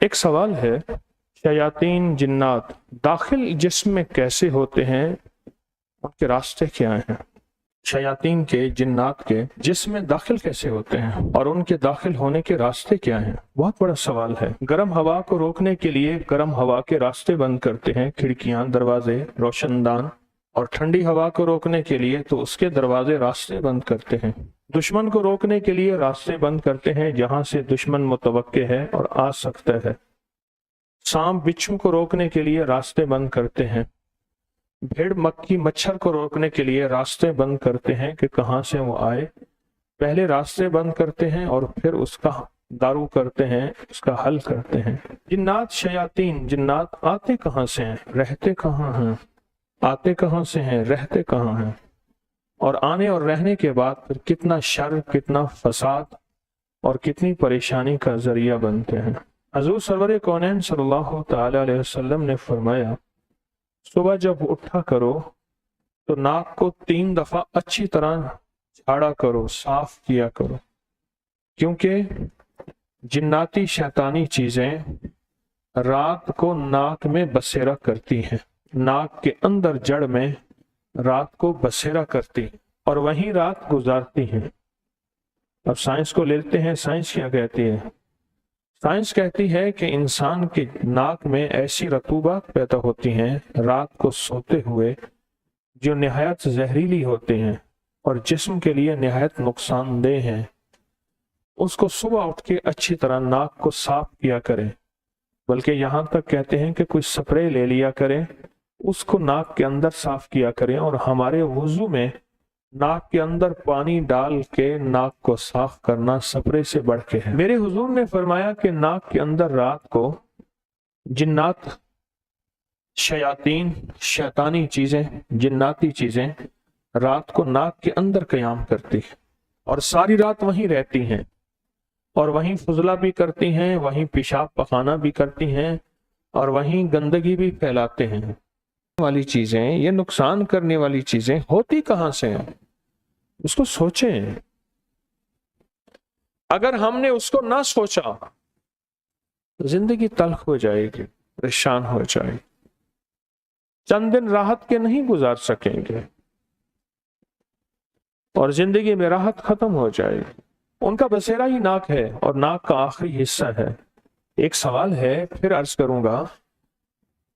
ایک سوال ہے، شیاطین جنات داخل جسم میں کیسے ہوتے ہیں، ان کے راستے کیا ہیں؟ شیاطین کے جنات کے جسم میں داخل کیسے ہوتے ہیں اور ان کے داخل ہونے کے راستے کیا ہیں؟ بہت بڑا سوال ہے۔ گرم ہوا کو روکنے کے لیے گرم ہوا کے راستے بند کرتے ہیں، کھڑکیاں، دروازے، روشن دان، اور ٹھنڈی ہوا کو روکنے کے لیے تو اس کے دروازے، راستے بند کرتے ہیں۔ دشمن کو روکنے کے لیے راستے بند کرتے ہیں جہاں سے دشمن متوقع ہے اور آ سکتا ہے۔ سانپ بچھو کو روکنے کے لیے راستے بند کرتے ہیں۔ بھیڑ مکھی مچھر کو روکنے کے لیے راستے بند کرتے ہیں کہ کہاں سے وہ آئے۔ پہلے راستے بند کرتے ہیں اور پھر اس کا دارو کرتے ہیں، اس کا حل کرتے ہیں۔ جنات، شیاطین جنات آتے کہاں سے ہیں، رہتے کہاں ہیں؟ آتے کہاں سے ہیں، رہتے کہاں ہیں؟ اور آنے اور رہنے کے بعد پھر کتنا شر، کتنا فساد اور کتنی پریشانی کا ذریعہ بنتے ہیں۔ حضور سرور کونین صلی اللہ تعالی علیہ وسلم نے فرمایا، صبح جب اٹھا کرو تو ناک کو 3 دفعہ اچھی طرح جھاڑا کرو، صاف کیا کرو، کیونکہ جناتی شیطانی چیزیں رات کو ناک میں بسیرا کرتی ہیں، ناک کے اندر جڑ میں رات کو بسیرا کرتی ہیں اور وہیں رات گزارتی ہیں۔ اب سائنس کو لیتے ہیں، سائنس کیا کہتی ہے؟ سائنس کہتی ہے کہ انسان کے ناک میں ایسی رطوبات پیدا ہوتی ہیں رات کو سوتے ہوئے جو نہایت زہریلی ہوتے ہیں اور جسم کے لیے نہایت نقصان دہ ہیں۔ اس کو صبح اٹھ کے اچھی طرح ناک کو صاف کیا کریں، بلکہ یہاں تک کہتے ہیں کہ کوئی سپرے لے لیا کریں، اس کو ناک کے اندر صاف کیا کریں، اور ہمارے وضو میں ناک کے اندر پانی ڈال کے ناک کو صاف کرنا سپرے سے بڑھ کے ہے۔ میرے حضور نے فرمایا کہ ناک کے اندر رات کو جنات، شیاطین، شیطانی چیزیں، جناتی چیزیں رات کو ناک کے اندر قیام کرتی ہیں اور ساری رات وہیں رہتی ہیں اور وہیں فضلہ بھی کرتی ہیں، وہیں پیشاب پخانہ بھی کرتی ہیں اور وہیں گندگی بھی پھیلاتے ہیں۔ والی چیزیں، یہ نقصان کرنے والی چیزیں ہوتی کہاں سے ہیں؟ اس کو سوچیں۔ اگر ہم نے اس کو نہ سوچا زندگی تلخ ہو جائے گی، پریشان ہو جائے گی، چند دن راحت کے نہیں گزار سکیں گے اور زندگی میں راحت ختم ہو جائے گی۔ ان کا بسیرا ہی ناک ہے اور ناک کا آخری حصہ ہے۔ ایک سوال ہے، پھر عرض کروں گا،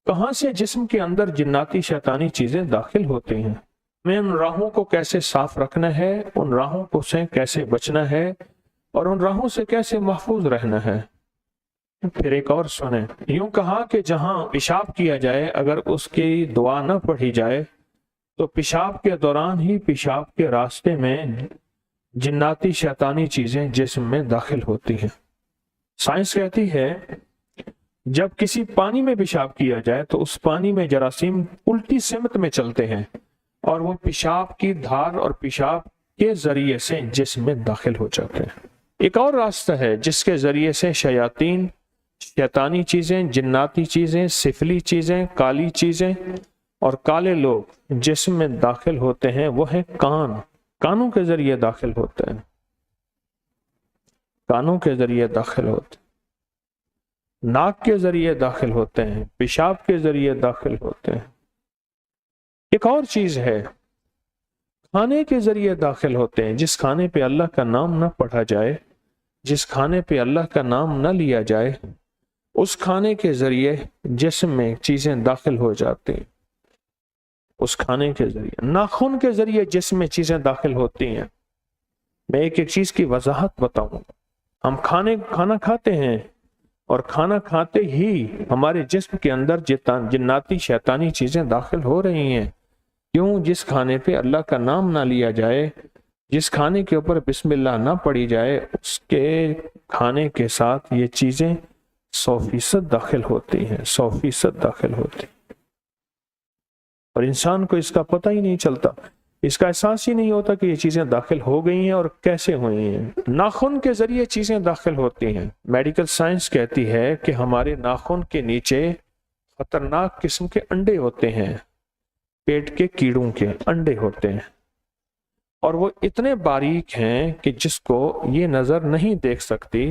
کہاں سے جسم کے اندر جناتی شیطانی چیزیں داخل ہوتی ہیں؟ ہمیں ان راہوں کو کیسے صاف رکھنا ہے، ان راہوں کو سے کیسے بچنا ہے اور ان راہوں سے کیسے محفوظ رہنا ہے؟ پھر ایک اور سنیں، یوں کہا کہ جہاں پیشاب کیا جائے اگر اس کی دعا نہ پڑھی جائے تو پیشاب کے دوران ہی پیشاب کے راستے میں جناتی شیطانی چیزیں جسم میں داخل ہوتی ہیں۔ سائنس کہتی ہے جب کسی پانی میں پیشاب کیا جائے تو اس پانی میں جراثیم الٹی سمت میں چلتے ہیں اور وہ پیشاب کی دھار اور پیشاب کے ذریعے سے جسم میں داخل ہو جاتے ہیں۔ ایک اور راستہ ہے جس کے ذریعے سے شیاطین، شیطانی چیزیں، جناتی چیزیں، سفلی چیزیں، کالی چیزیں اور کالے لوگ جسم میں داخل ہوتے ہیں، وہ ہے کان۔ کانوں کے ذریعے داخل ہوتے ہیں، کانوں کے ذریعے داخل ہوتے ہیں، ناک کے ذریعے داخل ہوتے ہیں، پیشاب کے ذریعے داخل ہوتے ہیں۔ ایک اور چیز ہے، کھانے کے ذریعے داخل ہوتے ہیں۔ جس کھانے پہ اللہ کا نام نہ پڑھا جائے، جس کھانے پہ اللہ کا نام نہ لیا جائے، اس کھانے کے ذریعے جسم میں چیزیں داخل ہو جاتی ہیں۔ اس کھانے کے ذریعے، ناخن کے ذریعے جسم میں چیزیں داخل ہوتی ہیں۔ میں ایک ایک چیز کی وضاحت بتاؤں۔ ہم کھانا کھاتے ہیں اور کھانا کھاتے ہی ہمارے جسم کے اندر جناتی شیطانی چیزیں داخل ہو رہی ہیں۔ کیوں؟ جس کھانے پہ اللہ کا نام نہ لیا جائے، جس کھانے کے اوپر بسم اللہ نہ پڑھی جائے، اس کے کھانے کے ساتھ یہ چیزیں 100% داخل ہوتی ہیں، 100% داخل ہوتی ہیں۔ اور انسان کو اس کا پتہ ہی نہیں چلتا، اس کا احساس ہی نہیں ہوتا کہ یہ چیزیں داخل ہو گئی ہیں اور کیسے ہوئی ہیں۔ ناخن کے ذریعے چیزیں داخل ہوتی ہیں۔ میڈیکل سائنس کہتی ہے کہ ہمارے ناخن کے نیچے خطرناک قسم کے انڈے ہوتے ہیں، پیٹ کے کیڑوں کے انڈے ہوتے ہیں، اور وہ اتنے باریک ہیں کہ جس کو یہ نظر نہیں دیکھ سکتی،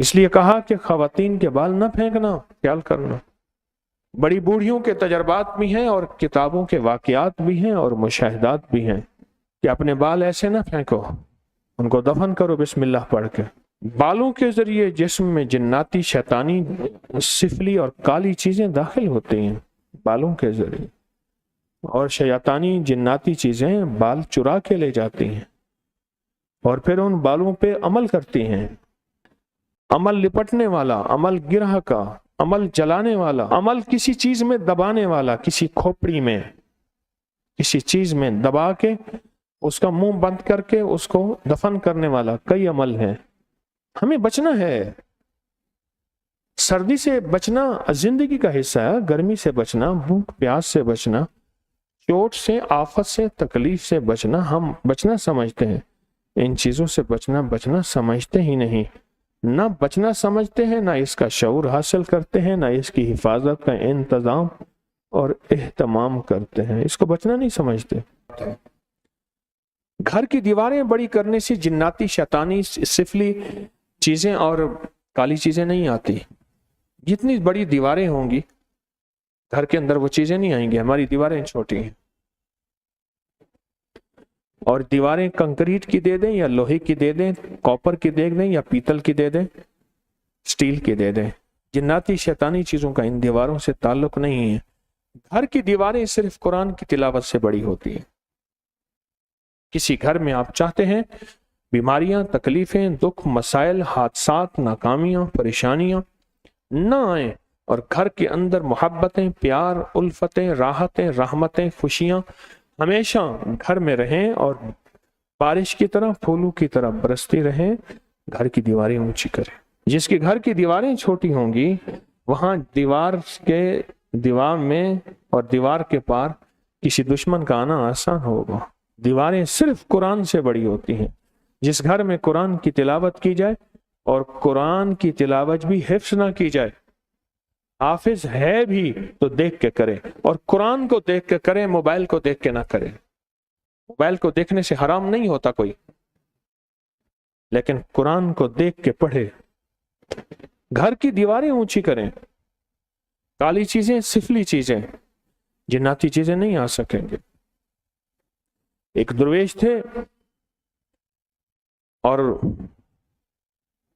اس لیے کہا کہ خواتین کے بال نہ پھینکنا، خیال کرنا۔ بڑی بوڑھیوں کے تجربات بھی ہیں اور کتابوں کے واقعات بھی ہیں اور مشاہدات بھی ہیں کہ اپنے بال ایسے نہ پھینکو، ان کو دفن کرو بسم اللہ پڑھ کے۔ بالوں کے ذریعے جسم میں جناتی، شیطانی، سفلی اور کالی چیزیں داخل ہوتی ہیں بالوں کے ذریعے، اور شیطانی جناتی چیزیں بال چرا کے لے جاتی ہیں اور پھر ان بالوں پہ عمل کرتی ہیں۔ عمل لپٹنے والا، عمل گرہ کا، عمل جلانے والا، عمل کسی چیز میں دبانے والا، کسی کھوپڑی میں کسی چیز میں دبا کے اس کا منہ بند کر کے اس کو دفن کرنے والا، کئی عمل ہیں۔ ہمیں بچنا ہے، سردی سے بچنا زندگی کا حصہ ہے، گرمی سے بچنا، بھوک پیاس سے بچنا، چوٹ سے، آفت سے، تکلیف سے بچنا ہم بچنا سمجھتے ہیں۔ ان چیزوں سے بچنا سمجھتے ہی نہیں، نہ بچنا سمجھتے ہیں، نہ اس کا شعور حاصل کرتے ہیں، نہ اس کی حفاظت کا انتظام اور اہتمام کرتے ہیں، اس کو بچنا نہیں سمجھتے۔ گھر کی دیواریں بڑی کرنے سے جناتی، شیطانی، سفلی چیزیں اور کالی چیزیں نہیں آتی۔ جتنی بڑی دیواریں ہوں گی گھر کے اندر وہ چیزیں نہیں آئیں گی، ہماری دیواریں چھوٹی ہیں۔ اور دیواریں کنکریٹ کی دے دیں یا لوہے کی دے دیں، کاپر کی دے دیں یا پیتل کی دے دیں، سٹیل کی دے دیں، جناتی شیطانی چیزوں کا ان دیواروں سے تعلق نہیں ہے۔ گھر کی دیواریں صرف قرآن کی تلاوت سے بڑی ہوتی ہیں۔ کسی گھر میں آپ چاہتے ہیں بیماریاں، تکلیفیں، دکھ، مسائل، حادثات، ناکامیاں، پریشانیاں نہ آئیں، اور گھر کے اندر محبتیں، پیار، الفتیں، راحتیں، رحمتیں، خوشیاں ہمیشہ گھر میں رہیں اور بارش کی طرح، پھولوں کی طرح برستی رہیں، گھر کی دیواریں اونچی کریں۔ جس کے گھر کی دیواریں چھوٹی ہوں گی وہاں دیوار میں اور دیوار کے پار کسی دشمن کا آنا آسان ہوگا۔ دیواریں صرف قرآن سے بڑی ہوتی ہیں۔ جس گھر میں قرآن کی تلاوت کی جائے اور قرآن کی تلاوت بھی حفظ نہ کی جائے، حافظ ہے بھی تو دیکھ کے کرے، اور قرآن کو دیکھ کے کرے، موبائل کو دیکھ کے نہ کرے۔ موبائل کو دیکھنے سے حرام نہیں ہوتا کوئی، لیکن قرآن کو دیکھ کے پڑھے۔ گھر کی دیواریں اونچی کریں، کالی چیزیں، سفلی چیزیں، جناتی چیزیں نہیں آ سکیں گے۔ ایک درویش تھے اور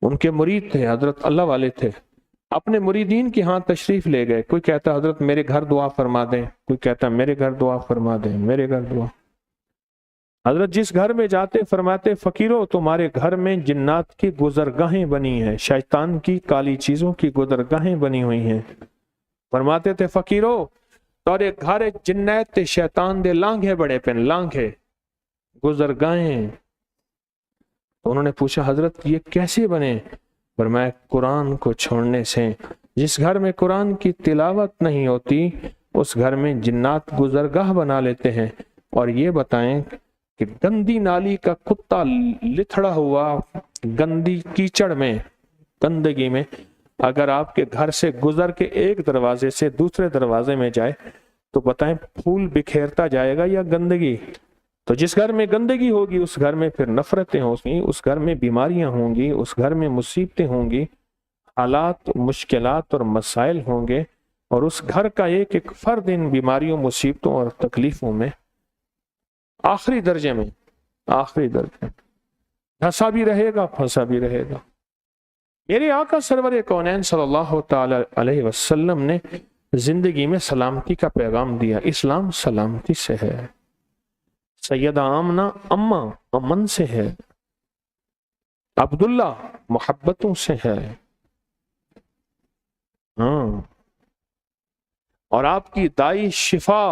ان کے مرید تھے، حضرت اللہ والے تھے، اپنے مریدین کے ہاں تشریف لے گئے۔ کوئی کہتا حضرت میرے گھر دعا فرما دیں، کوئی کہتا میرے گھر دعا فرما دیں، میرے گھر دعا۔ حضرت جس گھر میں جاتے فرماتے فقیرو تمہارے گھر میں جنات کی گزرگاہیں بنی ہیں، شیطان کی کالی چیزوں کی گزرگاہیں بنی ہوئی ہیں۔ فرماتے تھے فقیرو تورے گھر جنات تے شیطان دے لانگھے بڑے پن، لانگھے گزرگاہیں۔ انہوں نے پوچھا حضرت یہ کیسے بنے؟ فرمایا قرآن کو چھوڑنے سے۔ جس گھر میں قرآن کی تلاوت نہیں ہوتی اس گھر میں جنات گزرگاہ بنا لیتے ہیں۔ اور یہ بتائیں کہ گندی نالی کا کتا لتھڑا ہوا گندی کیچڑ میں، گندگی میں، اگر آپ کے گھر سے گزر کے ایک دروازے سے دوسرے دروازے میں جائے تو بتائیں پھول بکھیرتا جائے گا یا گندگی؟ تو جس گھر میں گندگی ہوگی اس گھر میں پھر نفرتیں ہوں گی، اس گھر میں بیماریاں ہوں گی، اس گھر میں مصیبتیں ہوں گی، حالات، مشکلات اور مسائل ہوں گے، اور اس گھر کا ایک ایک فرد ان بیماریوں، مصیبتوں اور تکلیفوں میں آخری درجے میں دھنسا بھی رہے گا، پھنسا بھی رہے گا۔ میرے آقا سرور کونین صلی اللہ تعالی علیہ وسلم نے زندگی میں سلامتی کا پیغام دیا۔ اسلام سلامتی سے ہے، سیدہ آمنہ اماں امن سے ہے، عبداللہ محبتوں سے ہے، ہاں، اور آپ کی دائی شفا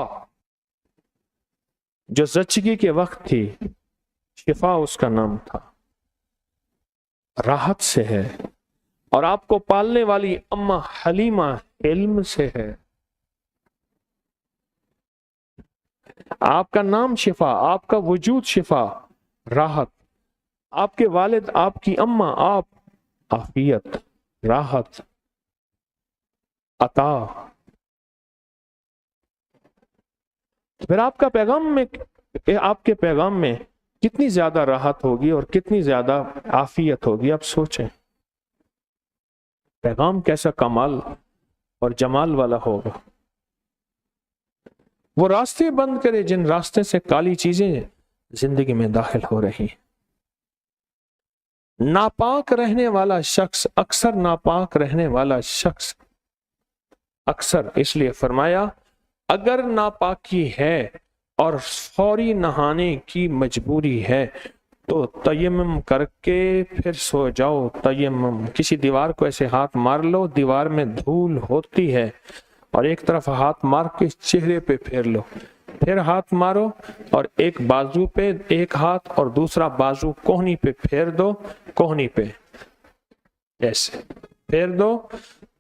جو زچگی کے وقت تھی، شفا اس کا نام تھا، راحت سے ہے، اور آپ کو پالنے والی اماں حلیمہ علم سے ہے۔ آپ کا نام شفا، آپ کا وجود شفا، راحت، آپ کے والد، آپ کی اماں، آپ عافیت، راحت، عطا۔ پھر آپ کا پیغام میں، آپ کے پیغام میں کتنی زیادہ راحت ہوگی اور کتنی زیادہ عافیت ہوگی، آپ سوچیں۔ پیغام کیسا کمال اور جمال والا ہوگا۔ وہ راستے بند کرے جن راستے سے کالی چیزیں زندگی میں داخل ہو رہی ہیں۔ ناپاک رہنے والا شخص اکثر ناپاک رہنے والا شخص اکثر اس لیے فرمایا اگر ناپاکی ہے اور فوری نہانے کی مجبوری ہے تو تیمم کر کے پھر سو جاؤ۔ تیمم، کسی دیوار کو ایسے ہاتھ مار لو، دیوار میں دھول ہوتی ہے اور ایک طرف ہاتھ مار کے چہرے پہ پھیر لو، پھر ہاتھ مارو اور ایک بازو پہ ایک ہاتھ اور دوسرا بازو کوہنی پہ پھیر دو، کوہنی پہ ایسے پھیر دو،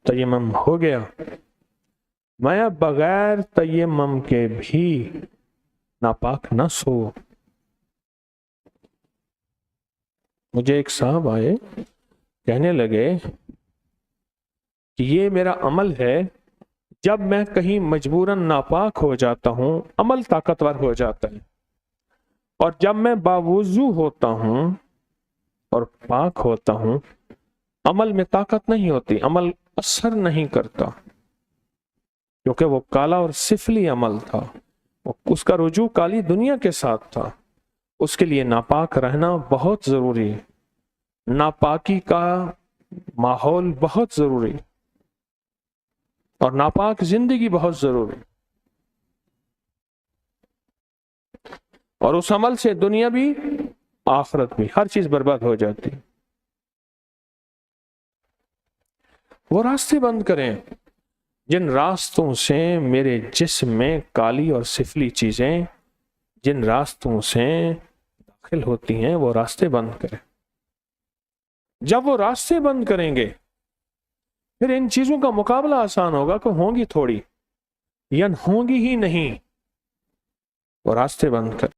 تیمم ہو گیا۔ میں بغیر تیمم کے بھی ناپاک نہ سو۔ مجھے ایک صاحب آئے، کہنے لگے کہ یہ میرا عمل ہے، جب میں کہیں مجبوراً ناپاک ہو جاتا ہوں عمل طاقتور ہو جاتا ہے، اور جب میں باوضو ہوتا ہوں اور پاک ہوتا ہوں عمل میں طاقت نہیں ہوتی، عمل اثر نہیں کرتا، کیونکہ وہ کالا اور سفلی عمل تھا، اس کا رجوع کالی دنیا کے ساتھ تھا۔ اس کے لیے ناپاک رہنا بہت ضروری ہے، ناپاکی کا ماحول بہت ضروری اور ناپاک زندگی بہت ضروری، اور اس عمل سے دنیا بھی آخرت بھی ہر چیز برباد ہو جاتی۔ وہ راستے بند کریں جن راستوں سے میرے جسم میں کالی اور سفلی چیزیں جن راستوں سے داخل ہوتی ہیں، وہ راستے بند کریں۔ جب وہ راستے بند کریں گے پھر ان چیزوں کا مقابلہ آسان ہوگا کہ ہوں گی تھوڑی یا ہوں گی ہی نہیں۔ وہ راستے بند کریں۔